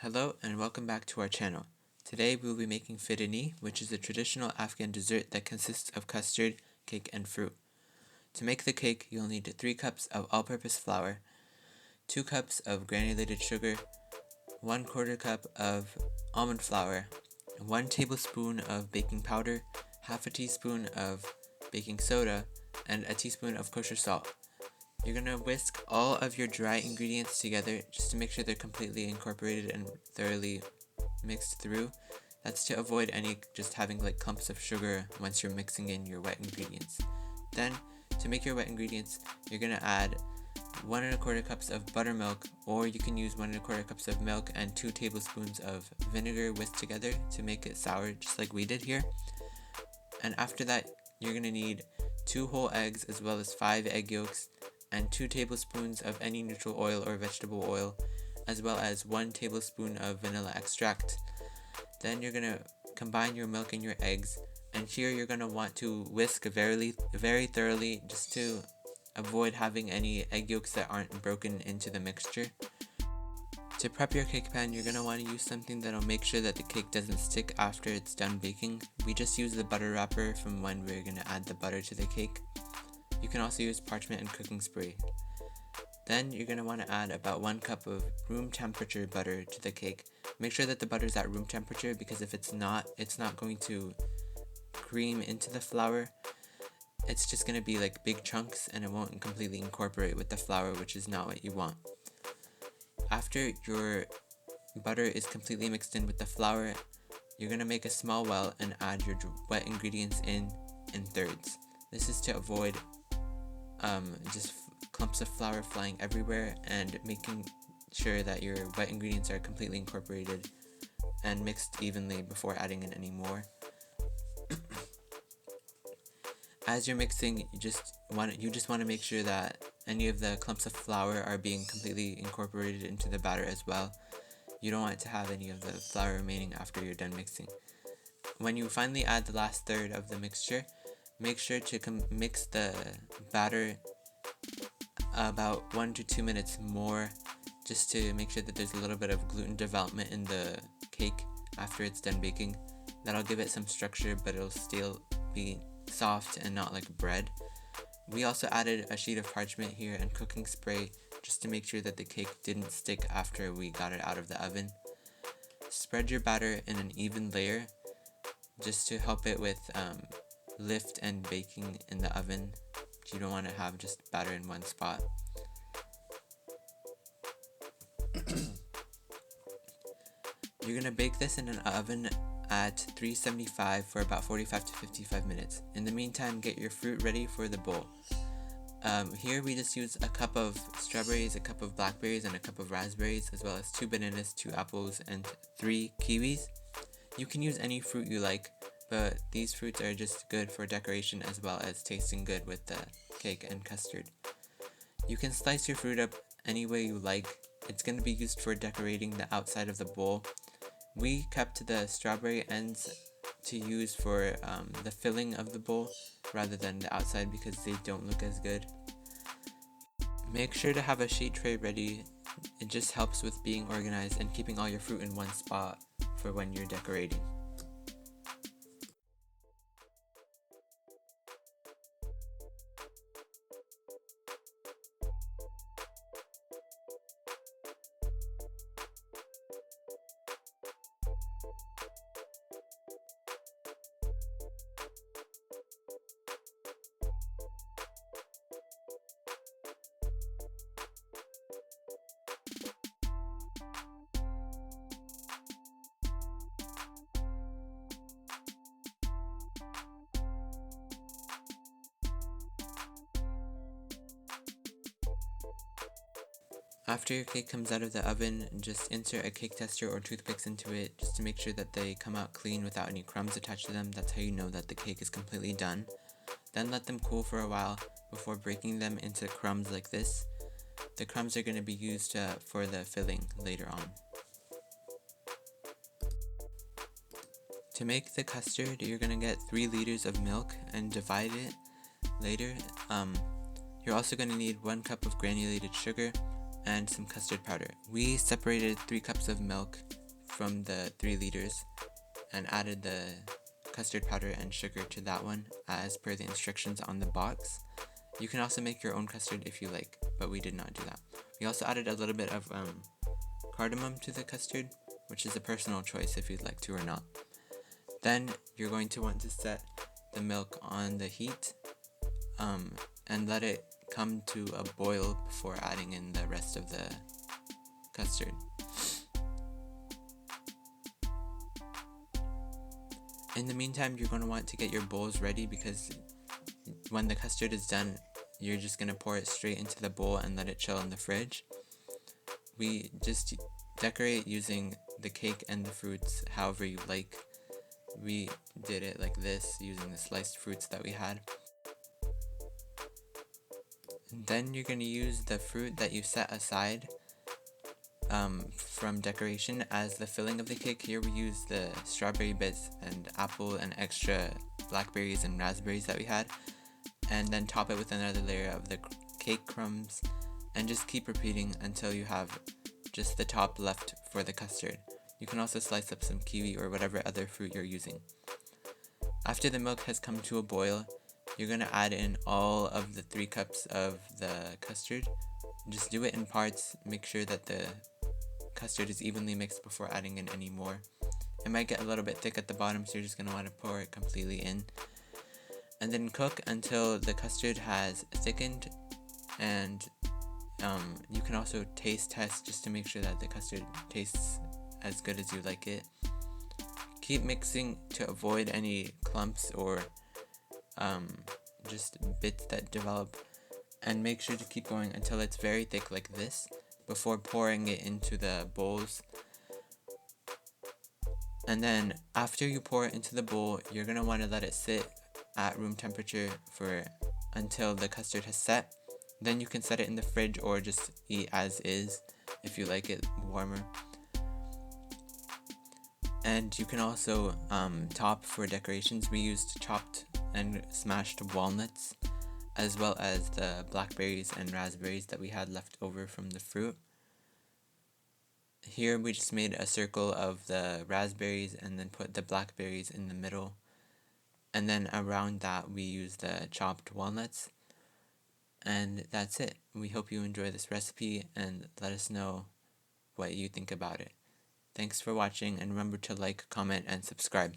Hello and welcome back to our channel. Today we will be making Firini, which is a traditional Afghan dessert that consists of custard, cake, and fruit. To make the cake, you'll need 3 cups of all-purpose flour, 2 cups of granulated sugar, 1/4 cup of almond flour, 1 tablespoon of baking powder, half a teaspoon of baking soda, and a teaspoon of kosher salt. You're going to whisk all of your dry ingredients together just to make sure they're completely incorporated and thoroughly mixed through. That's to avoid any just having like clumps of sugar once you're mixing in your wet ingredients. Then, to make your wet ingredients, you're going to add 1 1/4 cups of buttermilk, or you can use 1 1/4 cups of milk and 2 tablespoons of vinegar whisked together to make it sour, just like we did here. And after that, you're going to need 2 whole eggs as well as 5 egg yolks, and 2 tablespoons of any neutral oil or vegetable oil, as well as 1 tablespoon of vanilla extract. Then you're going to combine your milk and your eggs, and here you're going to want to whisk very thoroughly just to avoid having any egg yolks that aren't broken into the mixture. To prep your cake pan, you're going to want to use something that'll make sure that the cake doesn't stick after it's done baking. We just use the butter wrapper from when we're going to add the butter to the cake. You can also use parchment and cooking spray. Then you're going to want to add about 1 cup of room temperature butter to the cake. Make sure that the butter is at room temperature, because if it's not going to cream into the flour. It's just going to be like big chunks and it won't completely incorporate with the flour, which is not what you want. After your butter is completely mixed in with the flour, you're going to make a small well and add your wet ingredients in thirds. This is to avoid just clumps of flour flying everywhere, and making sure that your wet ingredients are completely incorporated and mixed evenly before adding in any more. As you're mixing, you just want to make sure that any of the clumps of flour are being completely incorporated into the batter as well. You don't want to have any of the flour remaining after you're done mixing. When you finally add the last third of the mixture, make sure to mix the batter about 1 to 2 minutes more, just to make sure that there's a little bit of gluten development in the cake after it's done baking. That'll give it some structure, but it'll still be soft and not like bread. We also added a sheet of parchment here and cooking spray just to make sure that the cake didn't stick after we got it out of the oven. Spread your batter in an even layer just to help it with lift and baking in the oven. You don't want to have just batter in one spot. You're going to bake this in an oven at 375 for about 45 to 55 minutes. In the meantime, get your fruit ready for the bowl. Here we just use a cup of strawberries, a cup of blackberries, and a cup of raspberries, as well as 2 bananas, 2 apples, and 3 kiwis. You can use any fruit you like, but these fruits are just good for decoration as well as tasting good with the cake and custard. You can slice your fruit up any way you like. It's going to be used for decorating the outside of the bowl. We kept the strawberry ends to use for the filling of the bowl rather than the outside, because they don't look as good. Make sure to have a sheet tray ready. It just helps with being organized and keeping all your fruit in one spot for when you're decorating. After your cake comes out of the oven, just insert a cake tester or toothpicks into it just to make sure that they come out clean without any crumbs attached to them. That's how you know that the cake is completely done. Then let them cool for a while before breaking them into crumbs like this. The crumbs are going to be used for the filling later on. To make the custard, you're going to get 3 liters of milk and divide it later. You're also going to need 1 cup of granulated sugar, and some custard powder. We separated 3 cups of milk from the 3 liters and added the custard powder and sugar to that one as per the instructions on the box. You can also make your own custard if you like, but we did not do that. We also added a little bit of cardamom to the custard, which is a personal choice if you'd like to or not. Then you're going to want to set the milk on the heat and let it come to a boil before adding in the rest of the custard. In the meantime, you're going to want to get your bowls ready because when the custard is done, you're just going to pour it straight into the bowl and let it chill in the fridge. We just decorate using the cake and the fruits however you like. We did it like this using the sliced fruits that we had. And then you're going to use the fruit that you set aside from decoration as the filling of the cake. Here we use the strawberry bits and apple and extra blackberries and raspberries that we had, and then top it with another layer of the cake crumbs and just keep repeating until you have just the top left for the custard. You can also slice up some kiwi or whatever other fruit you're using. After the milk has come to a boil, you're going to add in all of the 3 cups of the custard. Just do it in parts, make sure that the custard is evenly mixed before adding in any more. It might get a little bit thick at the bottom, so you're just going to want to pour it completely in. And then cook until the custard has thickened, and you can also taste test just to make sure that the custard tastes as good as you like it. Keep mixing to avoid any clumps or just bits that develop, and make sure to keep going until it's very thick like this before pouring it into the bowls. And then after you pour it into the bowl, you're going to want to let it sit at room temperature until the custard has set. Then you can set it in the fridge or just eat as is if you like it warmer. And you can also top for decorations. We used chopped and smashed walnuts, as well as the blackberries and raspberries that we had left over from the fruit. Here we just made a circle of the raspberries and then put the blackberries in the middle. And then around that we used the chopped walnuts. And that's it. We hope you enjoy this recipe and let us know what you think about it. Thanks for watching, and remember to like, comment, and subscribe.